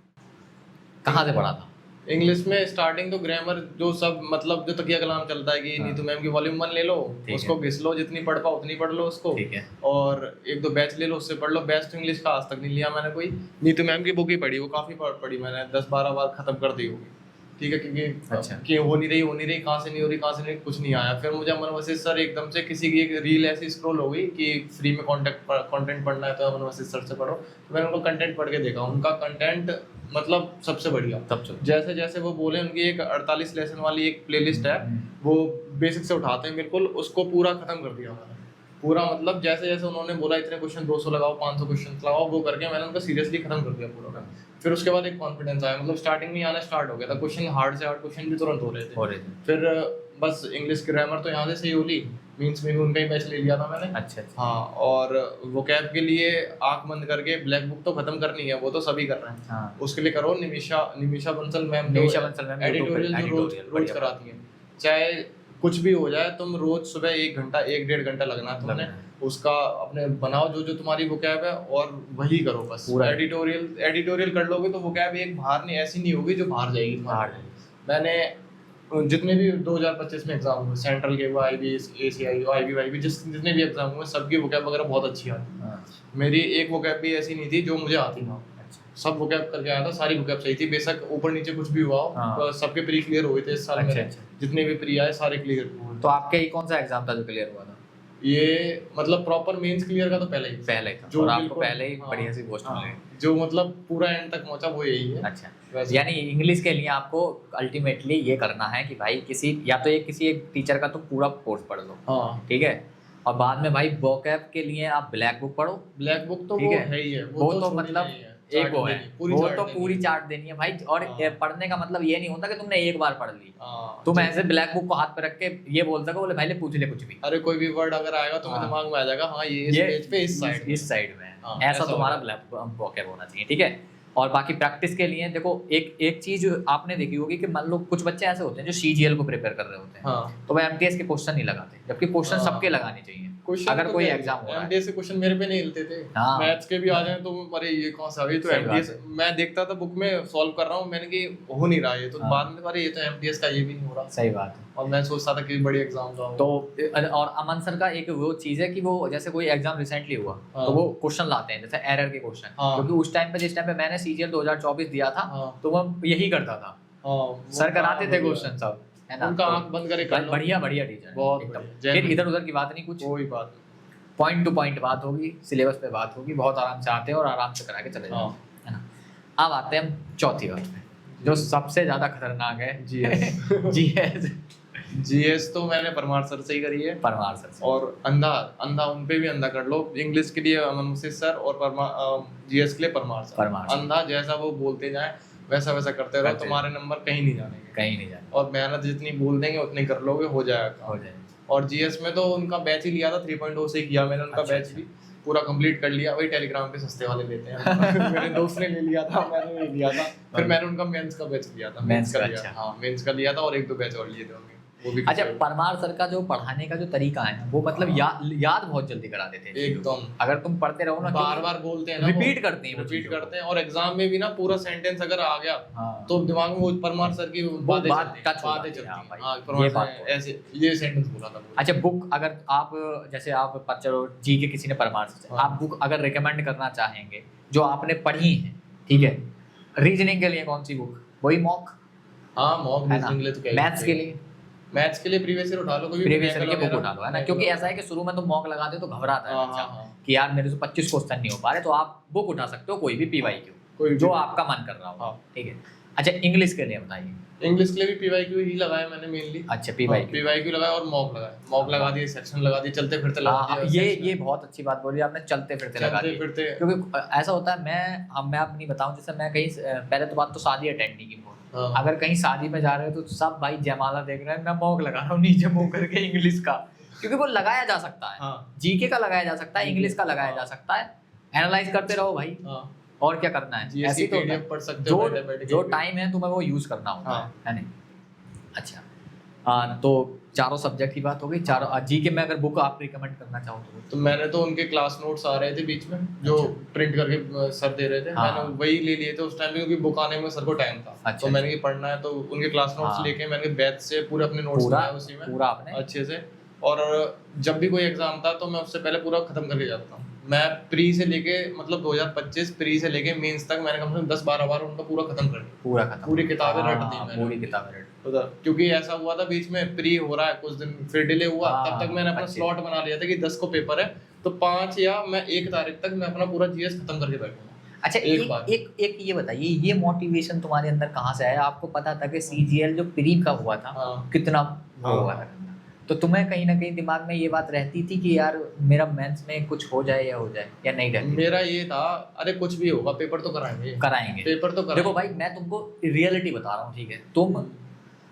[SPEAKER 2] कहाँ से पढ़ा था?
[SPEAKER 1] इंग्लिश में स्टार्टिंग तो ग्रामर जो सब मतलब जो तकिया कलाम चलता है कि
[SPEAKER 2] हाँ।
[SPEAKER 1] नीतू मैम की वॉल्यूम 1 ले लो, उसको घिस लो, जितनी पढ़ पाओ उतनी पढ़ लो उसको।
[SPEAKER 2] ठीक है।
[SPEAKER 1] और एक दो बैच ले लो, उससे पढ़ लो। बैच तो इंग्लिश का आज तक नहीं लिया मैंने कोई, नीतू मैम की बुक ही पढ़ी, वो काफी पढ़ी मैंने, 10-12 बार खत्म कर दी होगी। ठीक है, क्योंकि
[SPEAKER 2] अच्छा।
[SPEAKER 1] कि हो नहीं रही, कहाँ से नहीं हो रही, कुछ नहीं आया। फिर मुझे अमन वसीफ सर एकदम से किसी की एक रील ऐसी स्क्रॉल हो गई कि फ्री में कंटेंट पढ़ना है तो अमन वसीफ सर से पढ़ो। तो मैंने उनको कंटेंट पढ़ के देखा, उनका कंटेंट मतलब सबसे बढ़िया। जैसे जैसे वो बोले, उनकी एक 48 लेसन वाली एक प्लेलिस्ट है, वो बेसिक से उठाते हैं बिल्कुल, उसको पूरा खत्म कर दिया मैंने पूरा। मतलब जैसे जैसे उन्होंने बोला इतने क्वेश्चन 200 लगाओ, 500 क्वेश्चन लगाओ, वो करके मैंने उनका सीरियसली खत्म कर दिया पूरा। फिर उसके बाद एक कॉन्फिडेंस आया, मतलब स्टार्टिंग में आना स्टार्ट हो गया था, क्वेश्चन हार्ड से हार्ड क्वेश्चन भी तुरंत हो रहे थे। फिर बस इंग्लिश ग्रामर तो यहाँ से सही होली, मीन्स में भी उनका ही बैच ले लिया था मैंने।
[SPEAKER 2] अच्छा।
[SPEAKER 1] हाँ, और वो कैब के लिए आंख बंद करके ब्लैक बुक तो खत्म करनी है, वो तो सभी कर रहे हैं।
[SPEAKER 2] हाँ।
[SPEAKER 1] उसके लिए करो निमिषा बंसल मैम, एडिटोरियल जो रोज कराती है, चाहे कुछ भी हो जाए, तुम रोज सुबह 1-1.5 घंटा लगना है तुमने, उसका अपने बनाओ जो तुम्हारी वो कैब है और वही करो बस। एडिटोरियल कर लोगे तो वो कैब एक बाहर नहीं ऐसी नहीं होगी जो बाहर जाएगी। मैंने जितने भी 2025 में एग्जाम हुए, सेंट्रल के हुए, आईबी, एसीआई, आईबी वाईबी, जितने भी एग्जाम हुए सबकी वोकैब वगैरह बहुत अच्छी आती है। मेरी एक वोकैब भी ऐसी नहीं थी जो मुझे आती ना। सब वोकैब करके आया था, सारी वोकैब सही थी, बेशक ऊपर नीचे कुछ भी हुआ हो, तो सबके प्री क्लियर हुए थे इस साल में। जितने भी प्री आए सारे क्लियर हुए।
[SPEAKER 2] तो आपके ही कौन सा एग्जाम था जो क्लियर हुआ था?
[SPEAKER 1] ये मतलब प्रॉपर मेंस क्लियर का तो पहले ही
[SPEAKER 2] था, जो और आपको पहले ही बढ़िया सी पोस्ट मिली,
[SPEAKER 1] जो मतलब पूरा एंड तक पहुंचा वो यही है।
[SPEAKER 2] अच्छा, यानी इंग्लिश के लिए आपको अल्टीमेटली ये करना है कि भाई किसी किसी एक टीचर का तो पूरा कोर्स पढ़ लो, ठीक है, और बाद में भाई वोकैब के लिए आप ब्लैक बुक पढ़ो।
[SPEAKER 1] ब्लैक बुक तो वो है ही है,
[SPEAKER 2] वो तो मतलब एक वो है, वो तो पूरी चार्ट देनी है भाई। और पढ़ने का मतलब ये नहीं होता कि तुमने एक बार पढ़ ली, तुम ऐसे ब्लैक बुक को हाथ पे रख के ये बोल सको बोले भाई ले पूछ ले कुछ भी,
[SPEAKER 1] अरे कोई भी वर्ड अगर आएगा तो मेरे दिमाग में आ जाएगा, हाँ ये इस पेज पे इस साइड में,
[SPEAKER 2] ऐसा तुम्हारा ब्लैक वोकैब होना चाहिए, ठीक है। और बाकी प्रैक्टिस के लिए देखो एक चीज आपने देखी होगी कि मान लो कुछ बच्चे ऐसे होते हैं जो सीजीएल को प्रिपेयर कर रहे होते हैं, तो वो एमटीएस के क्वेश्चन नहीं लगाते, जबकि क्वेश्चन सबके लगाने चाहिए अगर कोई एग्जाम हो रहा है।
[SPEAKER 1] एमटीएस के क्वेश्चन मेरे पे नहीं हिलते थे, मैथ्स के भी आ जाए तो अरे ये कौन सा है, तो एमटीएस मैं देखता था बुक में सॉल्व कर रहा हूँ, मैंने कि हो नहीं रहा है, तो बाद में अरे ये तो एमटीएस का ये भी नहीं हो रहा।
[SPEAKER 2] सही बात है।
[SPEAKER 1] और मैं सोचता था कि बड़ी एग्जाम का
[SPEAKER 2] तो और अमन सर का एक वो चीज है कि वो जैसे कोई एग्जाम रिसेंटली हुआ तो वो क्वेश्चन लाते हैं जैसे एरर के क्वेश्चन, क्योंकि उस टाइम पे जिस टाइम पे मैंने सीजीएल 2024 दिया था तो वो यही करता था, सर कराते थे क्वेश्चन सब, है ना।
[SPEAKER 1] उनका आंख बंद करे कर लो,
[SPEAKER 2] बढ़िया टीचर
[SPEAKER 1] बहुत
[SPEAKER 2] एकदम। फिर इधर उधर की बात नहीं, कुछ
[SPEAKER 1] कोई बात
[SPEAKER 2] पॉइंट टू पॉइंट बात होगी, सिलेबस पे बात होगी, बहुत आराम से आते हैं और आराम से करा के चले जाते हैं, है ना। अब आते हैं हम चौथी बात पे जो सबसे ज्यादा खतरनाक है, जीएस।
[SPEAKER 1] जीएस तो मैंने परमार सर से ही करी है,
[SPEAKER 2] परमार सर से।
[SPEAKER 1] और अंधा उन पे भी अंधा कर लो। इंग्लिश के लिए अमन मुसीद सर और जीएस के लिए परमार सर। अंधा जैसा वो बोलते जाए वैसा वैसा करते रहो, तुम्हारे नंबर कहीं नहीं जाने, और मेहनत जितनी बोल देंगे उतनी कर लोगे, हो जाएगा। और जीएस में तो उनका बैच ही लिया था 3.0 से किया मैंने, उनका बैच भी पूरा कंप्लीट कर लिया, वही टेलीग्राम पे सस्ते वाले लेते हैं मेरे दोस्त ने ले लिया था, मैंने नहीं लिया था, फिर मैंने उनका मेंस का बैच लिया था, मेंस का लिया था, और 1-2 बैच और लिए थे उनके।
[SPEAKER 2] अच्छा, परमार सर का जो पढ़ाने का जो तरीका है ना वो मतलब याद बहुत जल्दी करा देते हैं
[SPEAKER 1] एकदम।
[SPEAKER 2] अगर तुम पढ़ते रहो ना,
[SPEAKER 1] बार बार बोलते हैं ना,
[SPEAKER 2] रिपीट करते हैं,
[SPEAKER 1] और एग्जाम में भी ना पूरा सेंटेंस अगर आ गया तो दिमाग में वो परमार सर की बातें चलती हैं, ऐसे ये सेंटेंस बोला था।
[SPEAKER 2] अच्छा, बुक अगर आप जैसे आप चलो जी के किसी ने परमार से, आप बुक अगर रिकमेंड करना चाहेंगे जो आपने पढ़ी है, ठीक है, रीजनिंग के लिए कौन सी बुक? वही मॉक,
[SPEAKER 1] मॉक रीजनिंग के लिए तो मैथ्स के लिए प्रीवियस ईयर उठा लो, कोई
[SPEAKER 2] प्रीवियस ईयर की बुक उठा लो, है ना। क्योंकि ऐसा है कि शुरू में तो मॉक लगाते तो घबराता है बच्चा कि यार मेरे से 25 क्वेश्चन नहीं हो पा रहे, तो आप बुक उठा सकते हो कोई भी पीवाईक्यू जो आपका मन कर रहा हो, ठीक है। अच्छा, इंग्लिश के लिए बताइए।
[SPEAKER 1] इंग्लिश के लिए भी पीवाईक्यू ही लगाया मैंने मेनली।
[SPEAKER 2] अच्छा, पीवाईक्यू
[SPEAKER 1] लगाया और मॉक लगा दिए, सेक्शन लगा दिए, चलते फिरते लगा दिए।
[SPEAKER 2] ये बहुत अच्छी बात बोली आपने, चलते फिरते लगा दिए, क्योंकि ऐसा होता है, मैं अपनी बताऊं, जैसे मैं कहीं पहले तो बात तो शादी अटेंड नहीं की, अगर कहीं शादी में जा रहे हो तो सब भाई जयमाला देख रहे हैं, मैं मॉक लगा रहा हूँ नीचे मुंह करके इंग्लिश का, क्योंकि वो लगाया जा सकता है, जीके का लगाया जा सकता है, इंग्लिश का लगाया जा सकता है, एनालाइज करते रहो भाई, और क्या करना है। ऐसे तो
[SPEAKER 1] पढ़ सकते हो,
[SPEAKER 2] जो टाइम है तुम्हें वो यूज करना होता है नहीं। अच्छा, तो चारों सब्जेक्ट की बात हो गई। चारों जीके में अगर बुक आप रिकमेंड करना चाहो
[SPEAKER 1] तो मैंने तो उनके क्लास नोट्स आ रहे थे बीच में जो प्रिंट करके सर दे रहे थे, मैंने वही ले लिए थे उस टाइम पे, क्योंकि बुक आने में सर को टाइम था। तो मैंने ये पढ़ना है तो उनके क्लास नोट्स लेके मैंने बैच से पूरे अपने नोट्स बनाए उसी में
[SPEAKER 2] पूरा आपने
[SPEAKER 1] अच्छे से। और जब भी कोई एग्जाम था तो मैं उससे पहले पूरा खत्म करके जाता था। मैं प्री से लेके मतलब 2025 प्री से लेके मेंस तक मैंने कम से कम 10-12 बार उनका पूरा खत्म कर दिया, पूरी किताबें रट दी मैंने,
[SPEAKER 2] पूरी किताबें रट।
[SPEAKER 1] क्योंकि ऐसा हुआ था बीच में प्री हो रहा है कुछ दिन, फिर डिले हुआ, तब तक मैंने अपना स्लॉट बना लिया था कि 10 को पेपर है तो 5 या मैं 1 तारीख तक मैं अपना पूरा जीएस खत्म करके बैठूंगा।
[SPEAKER 2] अच्छा, एक ये बताइए, ये मोटिवेशन तुम्हारे अंदर कहाँ से आया? आपको पता था कि सीजीएल जो प्री का हुआ था कितना हुआ था, तो तुम्हें कहीं ना कहीं दिमाग में ये बात रहती थी कि यार मेरा मेंस में कुछ हो जाए या नहीं रहती?
[SPEAKER 1] मेरा ये था, अरे कुछ भी होगा पेपर तो कराएंगे पेपर तो कराएंगे।
[SPEAKER 2] देखो भाई, मैं तुमको रियलिटी बता रहा हूँ, ठीक है, तुम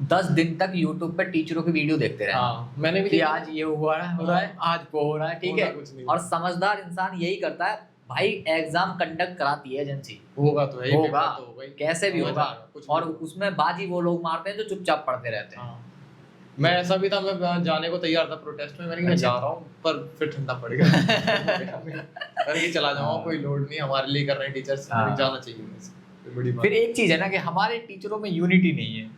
[SPEAKER 2] 10 दिन तक यूट्यूब पे टीचरों की वीडियो देखते रहे, मैंने भी आज ये हुआ है, आज वो हो रहा है, ठीक है। और समझदार इंसान यही करता है भाई, एग्जाम कंडक्ट कराती है एजेंसी,
[SPEAKER 1] होगा तो
[SPEAKER 2] होगा कैसे भी होगा, और उसमें बाजी वो लोग मारते हैं जो चुपचाप पढ़ते रहते हैं।
[SPEAKER 1] मैं ऐसा भी था, मैं जाने को तैयार था प्रोटेस्ट में, मैंने जा रहा हूँ पर फिर ठंडा पड़ गया मैंने चला जाऊंगा, कोई लोड नहीं, हमारे लिए कर रहे हैं टीचर्स, जाना चाहिए। बड़ी बात
[SPEAKER 2] फिर एक चीज है ना कि हमारे टीचरों में यूनिटी नहीं है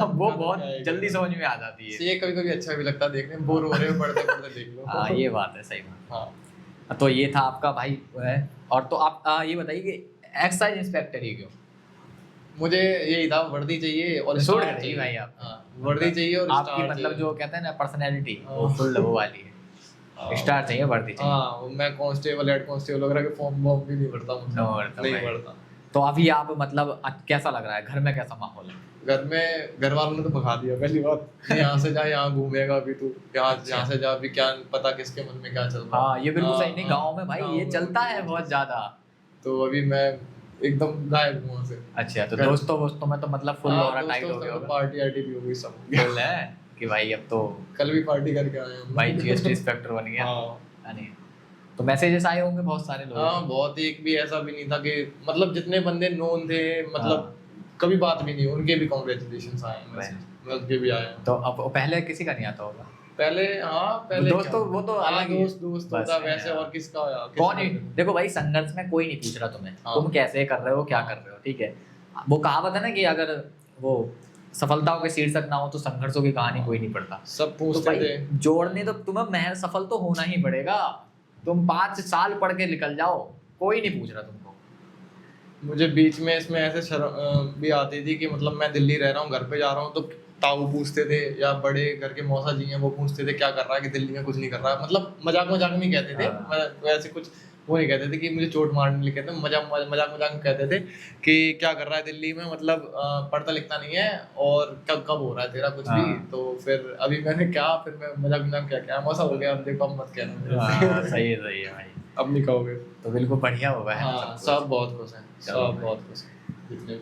[SPEAKER 2] वो बहुत जल्दी समझ में आ जाती है।
[SPEAKER 1] ये कभी कभी अच्छा भी लगता है देखने में, बोर हो रहे हो पढ़ते पढ़ते देख लो।
[SPEAKER 2] हाँ ये बात है, सही बात।
[SPEAKER 1] हाँ
[SPEAKER 2] तो ये था आपका भाई है। और तो आप ये बताइए कि एक्साइज इंस्पेक्टर ही क्यों?
[SPEAKER 1] मुझे यही था, वर्दी चाहिए और
[SPEAKER 2] छोड़
[SPEAKER 1] स्टार
[SPEAKER 2] रही
[SPEAKER 1] चाहिए
[SPEAKER 2] भाई आप।
[SPEAKER 1] हाँ, वर्दी चाहिए और
[SPEAKER 2] आपकी
[SPEAKER 1] स्टार
[SPEAKER 2] मतलब
[SPEAKER 1] चाहिए।
[SPEAKER 2] जो कहते हैं ना पर्सनैलिटी वो
[SPEAKER 1] हाँ।
[SPEAKER 2] फुल वो वाली
[SPEAKER 1] हाँ।
[SPEAKER 2] है। स्टार चाहिए, वर्दी चाहिए।
[SPEAKER 1] हाँ मैं कांस्टेबल हेड कांस्टेबल वगैरह के फॉर्म वॉर्म भी नहीं भरता मुझसे।
[SPEAKER 2] नो भरता
[SPEAKER 1] नहीं
[SPEAKER 2] भाई।
[SPEAKER 1] भरता।
[SPEAKER 2] तो अभी आप मतलब कैसा लग रहा है, घर में कैसा माहौल है?
[SPEAKER 1] घर में घर वालों ने तो भगा दिया पहली बात, यहाँ से जा यहाँ घूमेगा अभी तू, यहाँ से जा, अभी क्या पता किसके मन में क्या चल रहा है।
[SPEAKER 2] हाँ ये बिल्कुल सही नहीं,
[SPEAKER 1] हाँ,
[SPEAKER 2] गाँव में भाई
[SPEAKER 1] गाँव
[SPEAKER 2] ये
[SPEAKER 1] में
[SPEAKER 2] चलता है बहुत ज्यादा।
[SPEAKER 1] तो अभी मैं एकदम गायब हूँ वहाँ से।
[SPEAKER 2] अच्छा तो
[SPEAKER 1] घर-
[SPEAKER 2] दोस्तों में तो मतलब फुल
[SPEAKER 1] हाँ,
[SPEAKER 2] और टाइट हो
[SPEAKER 1] दोस्तों
[SPEAKER 2] गया
[SPEAKER 1] से
[SPEAKER 2] होगा।
[SPEAKER 1] पार्टी आर्टी भी हो गई सब।
[SPEAKER 2] फुल है कि भाई अब तो
[SPEAKER 1] कल भी पार्टी करके आए हम।
[SPEAKER 2] भाई जीएसटी इंस्पेक्टर बन गया।
[SPEAKER 1] हाँ
[SPEAKER 2] यानी तो मैसेजेस आए होंगे बहुत सारे लोगों
[SPEAKER 1] हाँ बहुत, एक भी ऐसा भी नहीं था कि मतलब जितने बंदे नोन थे मतलब
[SPEAKER 2] हाँ।
[SPEAKER 1] कभी बात भी नहीं, उनके भी कॉन्ग्रेचुलेशन आए हैं मैसेज, उनके भी आए हैं।
[SPEAKER 2] तो अब पहले किसी का नहीं आता होगा।
[SPEAKER 1] पहले हाँ पहले
[SPEAKER 2] दोस्तों
[SPEAKER 1] क्या?
[SPEAKER 2] वो तो
[SPEAKER 1] हाँ,
[SPEAKER 2] अलग ही है।
[SPEAKER 1] दोस्त
[SPEAKER 2] बस
[SPEAKER 1] होता
[SPEAKER 2] है
[SPEAKER 1] वैसे,
[SPEAKER 2] यार।
[SPEAKER 1] और किसका यार,
[SPEAKER 2] कौन ही
[SPEAKER 1] किसका?
[SPEAKER 2] देखो भाई, संघर्ष में कोई नहीं पूछ रहा तुम्हें
[SPEAKER 1] हाँ।
[SPEAKER 2] तुम कैसे कर रहे हो, क्या कर रहे हो, ठीक है। वो कहावत है ना कि अगर वो सफलताओं के शीर्षक ना हो तो संघर्षों की कहानी कोई नहीं पढ़ता।
[SPEAKER 1] सब
[SPEAKER 2] तो
[SPEAKER 1] पूछते थे।
[SPEAKER 2] भाई जोड़ने तो तुम्हें महज सफल तो होना ही पड़ेगा। तुम 5 साल पढ़ के निकल जाओ, कोई नहीं पूछ रहा तुमको।
[SPEAKER 1] मुझे बीच में इसमें ऐसे शर्म भी आती थी कि मतलब मैं दिल्ली रह रहा हूँ, घर पे जा रहा हूँ, तो ताऊ पूछते थे या बड़े घर के मौसा जी हैं वो पूछते थे क्या कर रहा है, कि दिल्ली में कुछ नहीं कर रहा है, मतलब मजाक मजाक में कहते थे।
[SPEAKER 2] हाँ।
[SPEAKER 1] वैसे कुछ वो नहीं कहते थे कि मुझे चोट मारने लिखे थे, मजाक मजाक में कहते थे कि क्या कर रहा है दिल्ली में, मतलब पढ़ता लिखता नहीं है और कब कब हो रहा है तेरा कुछ भी।
[SPEAKER 2] हाँ।
[SPEAKER 1] तो फिर अभी मैंने क्या, फिर मैं मजाक मजाक क्या मौसा हो गया, अब देखो अब मत कहना।
[SPEAKER 2] हाँ, सही है भाई।
[SPEAKER 1] अब नहीं कहोगे।
[SPEAKER 2] तो बिल्कुल बढ़िया होगा है ना
[SPEAKER 1] हाँ
[SPEAKER 2] सब
[SPEAKER 1] सब बहुत खुश हैं,
[SPEAKER 2] चलो
[SPEAKER 1] सब
[SPEAKER 2] भाई।
[SPEAKER 1] बहुत खुश हैं,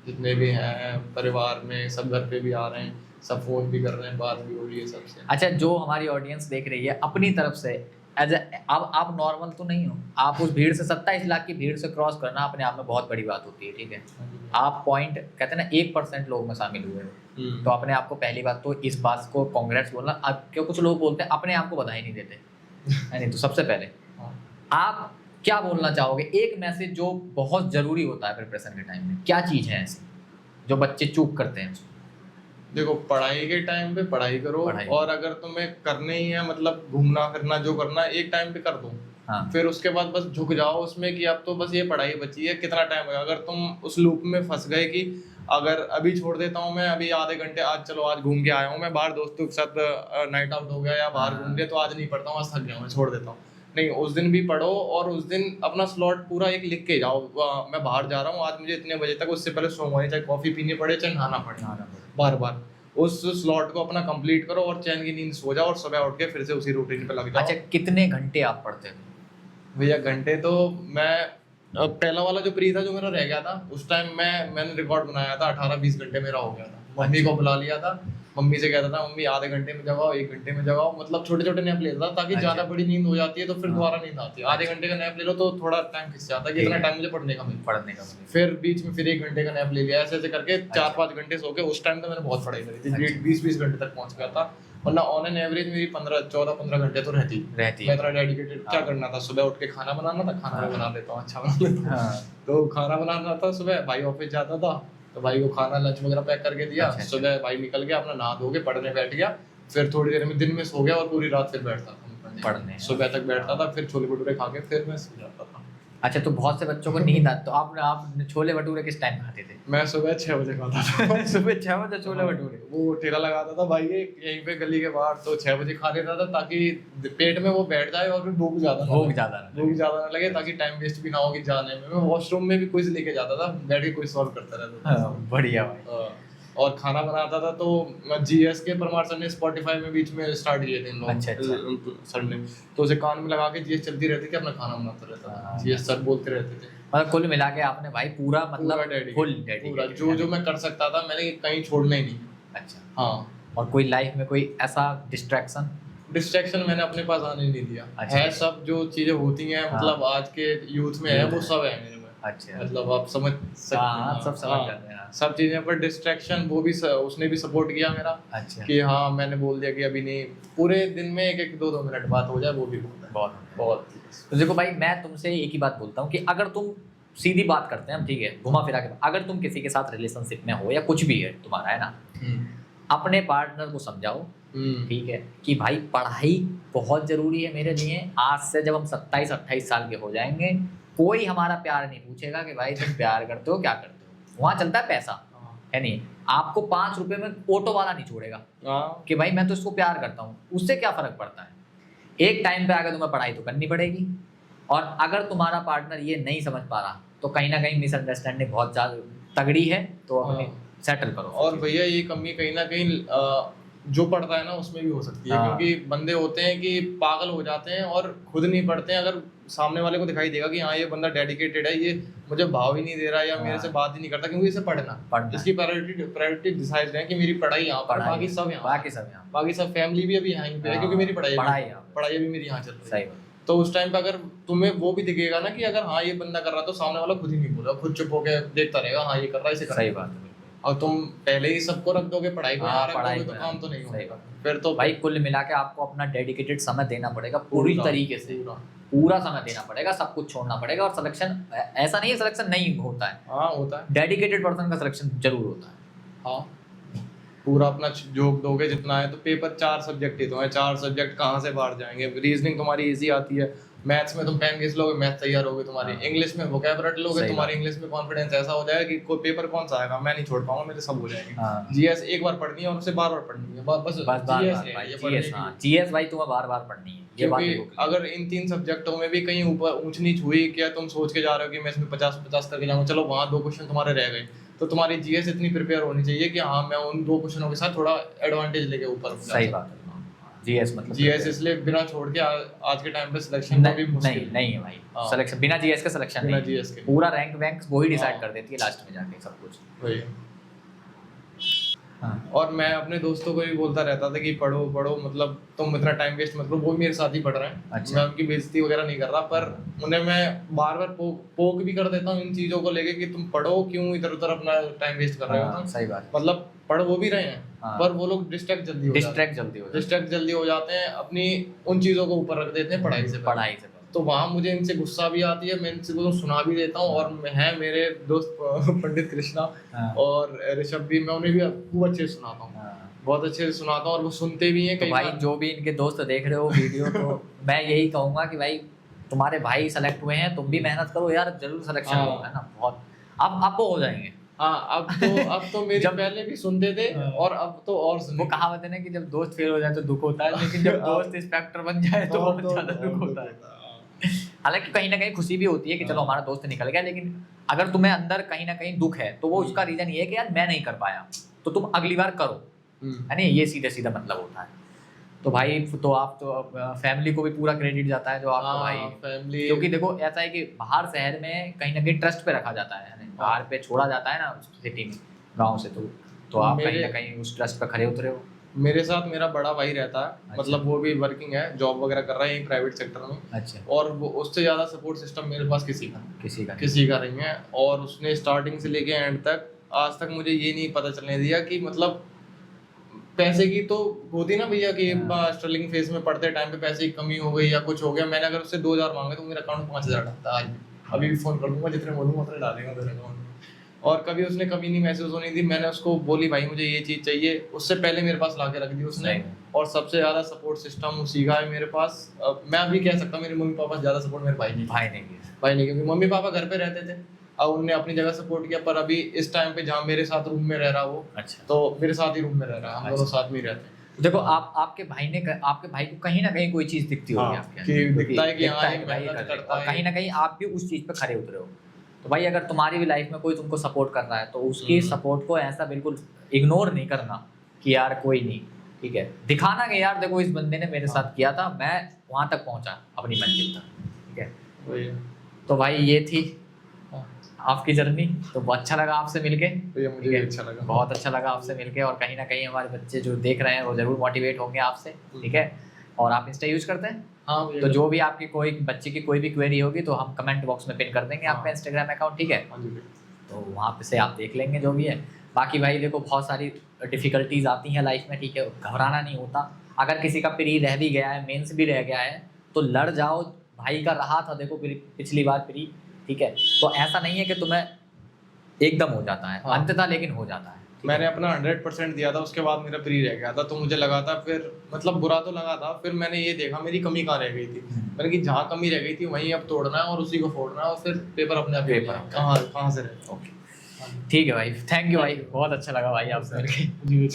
[SPEAKER 1] जितने भी हैं परिवार में, सब घर पे भी आ रहे हैं, सब फोन भी कर रहे हैं, बात भी हो रही है सबसे।
[SPEAKER 2] अच्छा जो हमारी ऑडियंस देख रही है अपनी तरफ से एज अब आप नॉर्मल तो नहीं हो, आप उस भीड़ से 27 लाख की भीड़ से क्रॉस करना अपने आप में बहुत बड़ी बात होती है, ठीक है। आप पॉइंट कहते हैं ना 1% लोग में शामिल हुए हो, तो अपने आप को पहली बात तो इस बात को कांग्रेट्स बोलना। अब क्यों कुछ लोग बोलते हैं अपने आप को बधाई नहीं देते है नहीं, तो सबसे पहले
[SPEAKER 1] हाँ।
[SPEAKER 2] आप क्या बोलना चाहोगे, एक मैसेज जो बहुत जरूरी होता है प्रिपरेशन के टाइम में, क्या चीज है ऐसी जो बच्चे चूक करते हैं?
[SPEAKER 1] देखो पढ़ाई के टाइम पे पढ़ाई करो,
[SPEAKER 2] पढ़ाई।
[SPEAKER 1] और अगर तुम्हें करने ही है मतलब घूमना फिरना जो करना है एक टाइम पे कर दो,
[SPEAKER 2] हाँ
[SPEAKER 1] फिर उसके बाद बस झुक जाओ उसमें कि अब तो बस ये पढ़ाई बची है, कितना टाइम होगा। अगर तुम उस लूप में फंस गए कि अगर अभी छोड़ देता हूँ मैं, अभी आधे घंटे आज चलो आज घूम के आया हूँ मैं बाहर, दोस्तों के साथ नाइट आउट हो गया या बाहर
[SPEAKER 2] हाँ।
[SPEAKER 1] घूम गए, तो आज नहीं पढ़ता हूँ, आज थक गया हूँ, मैं छोड़ देता हूँ। नहीं, उस दिन भी पढ़ो और उस दिन अपना स्लॉट पूरा एक लिख के जाओ, मैं बाहर जा रहा हूँ आज मुझे इतने बजे तक, उससे पहले सो चाहे कॉफी पीनी पड़े चाहे नहाना पड़े, बार बार उस स्लॉट को अपना कंप्लीट करो और चैन की नींद सो जाओ और सुबह उठ के फिर से उसी रूटीन पे लग जाओ।
[SPEAKER 2] अच्छा कितने घंटे आप पढ़ते हो?
[SPEAKER 1] भैया घंटे तो मैं पहला वाला जो प्री था जो मेरा रह गया था उस टाइम मैंने रिकॉर्ड बनाया था, 18-20 घंटे मेरा हो गया था। मम्मी को बुला लिया था, मम्मी से कहता था मम्मी आधे घंटे में जगाओ, 1 घंटे में जगाओ, मतलब छोटे छोटे नैप लेता था ताकि
[SPEAKER 2] अच्छा।
[SPEAKER 1] ज्यादा बड़ी नींद हो जाती है तो फिर
[SPEAKER 2] हाँ।
[SPEAKER 1] दोबारा नींद आती है। आधे घंटे का नैप ले लो तो थोड़ा टाइम खिंच जाता है कि
[SPEAKER 2] ठीक
[SPEAKER 1] इतना
[SPEAKER 2] है।
[SPEAKER 1] टाइम मुझे पढ़ने का मिले।
[SPEAKER 2] पढ़ने का मतलब।
[SPEAKER 1] फिर बीच में फिर 1 घंटे का नैप ले लिया, ऐसे ऐसे करके
[SPEAKER 2] अच्छा।
[SPEAKER 1] 4-5 घंटे सो के उस टाइम तो मैंने बहुत पढ़ाई करी थी,
[SPEAKER 2] अच्छा।
[SPEAKER 1] 20-20 घंटे तक पहुंच गया था, वरना ऑन एन एवरेज मेरी 14-15 घंटे तो रहती
[SPEAKER 2] रहती
[SPEAKER 1] मैं
[SPEAKER 2] है।
[SPEAKER 1] इतना डेडिकेटेड। क्या
[SPEAKER 2] हाँ।
[SPEAKER 1] करना था, सुबह उठ के खाना बनाना था, खाना मैं
[SPEAKER 2] हाँ।
[SPEAKER 1] बना लेता हूँ, अच्छा बना लेता हूँ।
[SPEAKER 2] हाँ
[SPEAKER 1] तो खाना बनाना था सुबह, भाई ऑफिस जाता था तो भाई को खाना लंच वगैरह पैक करके दिया।
[SPEAKER 2] अच्छा, अच्छा।
[SPEAKER 1] सुबह भाई निकल गया, अपना नहा धो के पढ़ने बैठ गया, फिर थोड़ी देर में दिन में सो गया और पूरी रात फिर बैठता था
[SPEAKER 2] पढ़ने।
[SPEAKER 1] सुबह तक बैठता था, फिर छोले भटूरे खा के फिर मैं सो जाता था।
[SPEAKER 2] अच्छा तो बहुत से बच्चों को नींद आती, तो आप छोले भटूरे किस टाइम खाते थे?
[SPEAKER 1] मैं सुबह 6 बजे खाता था।
[SPEAKER 2] सुबह 6 बजे छोले भटूरे?
[SPEAKER 1] वो ठेला लगाता था भाई यहीं पे गली के बाहर, तो 6 बजे खा लेता था ताकि पेट में वो बैठ जाए और फिर भूख ज्यादा ना
[SPEAKER 2] भूख
[SPEAKER 1] लगे।
[SPEAKER 2] ज्यादा ना
[SPEAKER 1] भूख ज्यादा ना लगे, ताकि टाइम वेस्ट भी ना हो कि जाने में। मैं वॉशरूम में भी क्विज लेके जाता था, बैठ के क्विज सॉल्व करता रहता था।
[SPEAKER 2] हाँ, बढ़िया भाई।
[SPEAKER 1] हाँ, और खाना बनाता था तो जीएस के परमार सर ने स्पॉटिफाई में बीच में स्टार्ट किए थे इन लोग।
[SPEAKER 2] अच्छा, अच्छा।
[SPEAKER 1] सर ने तो उसे कान में लगा के जीएस चलती रहती थी, अपना खाना बनाता रहता था,
[SPEAKER 2] हाँ।
[SPEAKER 1] जीएस सर बोलते रहते थे।
[SPEAKER 2] मतलब कुल मिला के आपने भाई पूरा मतलब
[SPEAKER 1] पूरा dedicated,
[SPEAKER 2] फुल
[SPEAKER 1] पूरा
[SPEAKER 2] डेडिकेटेड
[SPEAKER 1] जो मैं कर सकता था मैंने कहीं छोड़ना ही नहीं।
[SPEAKER 2] अच्छा।
[SPEAKER 1] हाँ,
[SPEAKER 2] और कोई लाइफ में कोई ऐसा डिस्ट्रैक्शन?
[SPEAKER 1] डिस्ट्रैक्शन मैंने अपने पास आने नहीं दिया।
[SPEAKER 2] अच्छा।
[SPEAKER 1] है सब जो चीजें होती हैं,
[SPEAKER 2] हाँ।
[SPEAKER 1] मतलब आज के यूथ में है वो सब है मेरे में,
[SPEAKER 2] अच्छा।
[SPEAKER 1] मतलब आप समझ सकते
[SPEAKER 2] हाँ
[SPEAKER 1] हैं।
[SPEAKER 2] सब समझ
[SPEAKER 1] हाँ,
[SPEAKER 2] जाते हैं। हाँ।
[SPEAKER 1] सब चीजें पर डिस्ट्रैक्शन वो भी उसने भी सपोर्ट किया मेरा
[SPEAKER 2] अच्छा
[SPEAKER 1] कि हाँ मैंने बोल दिया कि अभी नहीं, पूरे दिन में 1-2 मिनट बात हो जाए वो भी बहुत है,
[SPEAKER 2] बहुत
[SPEAKER 1] बहुत।
[SPEAKER 2] तो देखो भाई मैं तुमसे एक ही बात बोलता हूँ कि अगर तुम सीधी बात करते हैं हम, ठीक है, घुमा फिरा के। अगर तुम किसी के साथ रिलेशनशिप में हो या कुछ भी है तुम्हारा, है ना, अपने पार्टनर को समझाओ, ठीक है, कि भाई पढ़ाई बहुत ज़रूरी है मेरे लिए। आज से जब हम 27-28 साल के हो जाएंगे, कोई हमारा प्यार नहीं पूछेगा कि भाई तुम प्यार करते हो, क्या करते हो। वहाँ चलता है पैसा, है नहीं। आपको 5 रुपए में ऑटो वाला नहीं छोड़ेगा कि भाई मैं तो इसको प्यार करता हूँ। उससे क्या फ़र्क पड़ता है। एक टाइम पे आकर तुम्हें पढ़ाई तो करनी पड़ेगी। और अगर तुम्हारा पार्टनर ये नहीं समझ पा रहा, तो कहीं ना कहीं मिसअंडरस्टैंडिंग बहुत ज़्यादा तगड़ी है, तो अपने सेटल करो।
[SPEAKER 1] और भैया ये कमी कहीं ना कहीं जो पढ़ता है ना उसमें भी हो सकती है, क्योंकि बंदे होते हैं कि पागल हो जाते हैं और खुद नहीं पढ़ते हैं। अगर सामने वाले को दिखाई देगा कि हाँ ये बंदा डेडिकेटेड है, ये मुझे भाव ही नहीं दे रहा है या मेरे से बात ही नहीं करता, क्योंकि इसे पढ़ना इसकी प्रायोरिटी डिसाइड है कि मेरी पढ़ाई यहाँ पर, बाकी सब यहाँ, बाकी सब फैमिली भी अभी यहाँ पे है, क्योंकि मेरी पढ़ाई अभी मेरी यहाँ चल रही है। तो उस टाइम पे अगर तुम्हें वो भी दिखेगा ना कि अगर हाँ ये बंदा कर रहा, तो सामने वाला खुद ही नहीं बोला, खुद चुप होकर देखता रहेगा, हाँ ये कर रहा है, इसे कर। सही बात है। और तुम पहले ही सबको रख दोगे पढ़ाई को, पढ़ाई तो काम तो नहीं होगा। फिर तो
[SPEAKER 2] भाई कुल मिला के आपको अपना डेडिकेटेड समय देना पड़ेगा, पूरी तरीके से पूरा समय देना पड़ेगा, सब कुछ छोड़ना पड़ेगा। और सिलेक्शन ऐसा नहीं है सिलेक्शन नहीं होता है,
[SPEAKER 1] हाँ होता है।
[SPEAKER 2] डेडिकेटेड पर्सन का सिलेक्शन जरूर होता है।
[SPEAKER 1] हाँ पूरा अपना जोक दोगे जितना है। तो पेपर 4 सब्जेक्ट ही तो है, 4 सब्जेक्ट कहाँ से बाहर जाएंगे। रीजनिंग तुम्हारी इजी आती है, मैथ्स में तुम पेन घिस लोगे, मैथ तैयार होगे तुम्हारी। इंग्लिश में वोकैबुलरी लोगे, तुम्हारी इंग्लिश में कॉन्फिडेंस ऐसा हो जाएगा कि कोई पेपर कौन सा आएगा मैं नहीं छोड़ पाऊंगा, मेरे सब हो जाएंगे। जीएस एक बार पढ़नी है और उसे बार-बार पढ़नी है, बस
[SPEAKER 2] जीएस भाई तुम्हें बार-बार पढ़नी है।
[SPEAKER 1] क्योंकि अगर इन 3 सब्जेक्टों में भी कहीं ऊपर ऊंच नीच हुई, क्या तुम सोच के जा रहे हो कि मैं इसमें 50-50 करके जाऊंगा, चलो वहाँ 2 क्वेश्चन तुम्हारे रह गए, तो तुम्हारी जीएस इतनी प्रिपेयर होनी चाहिए कि हाँ मैं उन 2 क्वेश्चनों के साथ थोड़ा एडवांटेज लेके ऊपर।
[SPEAKER 2] सही बात है। जीएस मतलब
[SPEAKER 1] जीएस इसलिए बिना छोड़ के आज के टाइम पे सिलेक्शन का भी मुश्किल
[SPEAKER 2] नहीं है भाई। सिलेक्शन बिना जीएस के सिलेक्शन नहीं, जीएस के पूरा रैंक वैंक वही डिसाइड कर देती है लास्ट में जाके सब कुछ। वही।
[SPEAKER 1] और मैं अपने दोस्तों को भी बोलता रहता था कि पढ़ो पढ़ो, मतलब तुम इतना टाइम वेस्ट मत करो। वो मेरे साथ ही पढ़ रहे हैं। अच्छा। मैं उनकी बेइज्जती वगैरह नहीं कर रहा, पर उन्हें मैं बार बार पोक भी कर देता हूँ इन चीजों को लेके कि तुम पढ़ो, क्यों इधर उधर अपना टाइम वेस्ट कर रहे हो।
[SPEAKER 2] सही बात।
[SPEAKER 1] मतलब पढ़ वो भी रहे हैं, पर वो लोग डिस्ट्रैक्ट जल्दी हो जाते हैं, अपनी उन चीजों को ऊपर रख देते हैं पढ़ाई से। तो वहाँ मुझे इनसे गुस्सा भी आती है, मैं इनसे तो सुना भी देता हूँ। और है मेरे दोस्त पंडित कृष्णा और ऋषभ भी, मैं उन्हें भी खूब अच्छे से सुनाता हूँ, बहुत अच्छे से सुनाता हूँ और वो सुनते भी हैं।
[SPEAKER 2] तो भाई जो भी इनके दोस्त देख रहे हो वीडियो, तो मैं यही कहूँगा कि भाई तुम्हारे भाई सेलेक्ट हुए हैं, तुम भी मेहनत करो यार, जरूर सिलेक्शन होगा ना। बहुत अब वो हो जाएंगे।
[SPEAKER 1] हाँ अब तो मेरे पहले भी सुनते थे और अब तो और सुन।
[SPEAKER 2] वो कहावत है ना कि जब दोस्त फेल हो जाए तो दुख होता है, लेकिन जब दोस्त इंस्पेक्टर बन जाए तो बहुत ज्यादा दुख होता है। हालांकि कहीं ना कहीं खुशी भी होती है कि चलो हमारा दोस्त निकल गया, लेकिन अगर तुम्हें अंदर कहीं ना कहीं दुख है तो वो उसका रीजन ये है कि यार मैं नहीं कर पाया, तो तुम अगली बार करो, है ना। ये सीधा सीधा मतलब होता है। तो भाई तो आप तो फैमिली को भी पूरा क्रेडिट जाता है जो आपको भाई फैमिली, क्योंकि देखो ऐसा है कि बाहर शहर में कहीं ना कहीं ट्रस्ट पे रखा जाता है, बाहर पे छोड़ा जाता है ना सिटी में, गांव से, तो आप कहीं ना कहीं उस ट्रस्ट पे खड़े उतरे हो।
[SPEAKER 1] मेरे साथ मेरा बड़ा भाई रहता है। अच्छा। मतलब वो भी वर्किंग है, जॉब वगैरह कर रहा है प्राइवेट सेक्टर में। अच्छा। और वो उससे ज्यादा सपोर्ट सिस्टम मेरे पास किसी का नहीं है। और उसने स्टार्टिंग से लेके एंड तक आज तक मुझे ये नहीं पता चलने दिया कि मतलब पैसे की तो होती ना भैया कि स्टर्लिंग फेस में पढ़ते टाइम पे पैसे की कमी हो गई या कुछ हो गया, मैंने अगर उससे 2000 मांगे तो मेरा अकाउंट 5000 डालता है। अभी भी फोन कर दूंगा, जितने बोलूंगा उतने डालेगा मेरे अकाउंट में। और कभी उसने कभी नहीं महसूस होने दी। मैंने उसको बोली भाई मुझे ये चीज़ चाहिए, उससे पहले मेरे पास लाके रख दी उसने। और सबसे ज़्यादा सपोर्ट सिस्टम उसी का है मेरे पास। मैं अभी कह सकता हूँ मेरे मम्मी पापा से ज़्यादा सपोर्ट मेरे भाई ने क्योंकि मम्मी पापा घर पे रहते थे, अब उनने अपनी जगह सपोर्ट किया। पर अभी इस टाइम पे जहाँ मेरे साथ रूम में रह रहा वो, अच्छा, तो मेरे साथ ही रूम में रह रहा है, हम दोनों साथ में ही रहते हैं।
[SPEAKER 2] देखो आपके भाई को कहीं ना कहीं कोई चीज दिखती होगी आपके अंदर, दिखता है कि हाँ ये मेहनत करता है, कहीं ना कहीं आप भी उस चीज पे खड़े उतरे हो। तो भाई अगर तुम्हारी भी लाइफ में कोई तुमको सपोर्ट कर रहा है तो उसकी सपोर्ट को ऐसा बिल्कुल इग्नोर नहीं करना कि यार कोई नहीं, ठीक है, दिखाना कि यार देखो इस बंदे ने मेरे साथ किया था, मैं वहां तक पहुंचा अपनी मंजिल तक, ठीक है। तो भाई ये थी आपकी जर्नी। तो बहुत अच्छा लगा आपसे मिलके,
[SPEAKER 1] मुझे अच्छा लगा,
[SPEAKER 2] बहुत अच्छा लगा आपसे मिलके। और कहीं ना कहीं हमारे बच्चे जो देख रहे हैं वो जरूर मोटिवेट होंगे आपसे, ठीक है। और आप इंस्टा यूज करते हैं?
[SPEAKER 1] हाँ,
[SPEAKER 2] तो जो भी आपकी कोई बच्चे की कोई भी क्वेरी होगी तो हम कमेंट बॉक्स में पिन कर देंगे आपका इंस्टाग्राम अकाउंट, ठीक है। तो वहाँ पे से आप देख लेंगे जो भी है। बाकी भाई देखो बहुत सारी डिफिकल्टीज आती हैं लाइफ में, ठीक है, घबराना नहीं होता। अगर किसी का प्री रह भी गया है, मेंस भी रह गया है, तो लड़ जाओ। भाई का रहा था देखो पिछली बार प्री, ठीक है, तो ऐसा नहीं है कि तुम्हें एकदम हो जाता है,
[SPEAKER 1] हाँ।
[SPEAKER 2] अंततः लेकिन हो जाता है।
[SPEAKER 1] मैंने अपना 100% दिया था, उसके बाद मेरा प्री रह गया था, तो मुझे लगा था फिर मतलब बुरा तो लगा था। फिर मैंने ये देखा मेरी कमी कहाँ रह गई थी, मैंने कि जहाँ कमी रह गई थी वहीं अब तोड़ना है और उसी को फोड़ना है और फिर पेपर अपने आप ही
[SPEAKER 2] पेपर
[SPEAKER 1] कहाँ कहाँ से रहे।
[SPEAKER 2] ओके, ठीक है भाई, थैंक यू भाई, बहुत अच्छा लगा भाई आपसे मिलके।
[SPEAKER 1] जी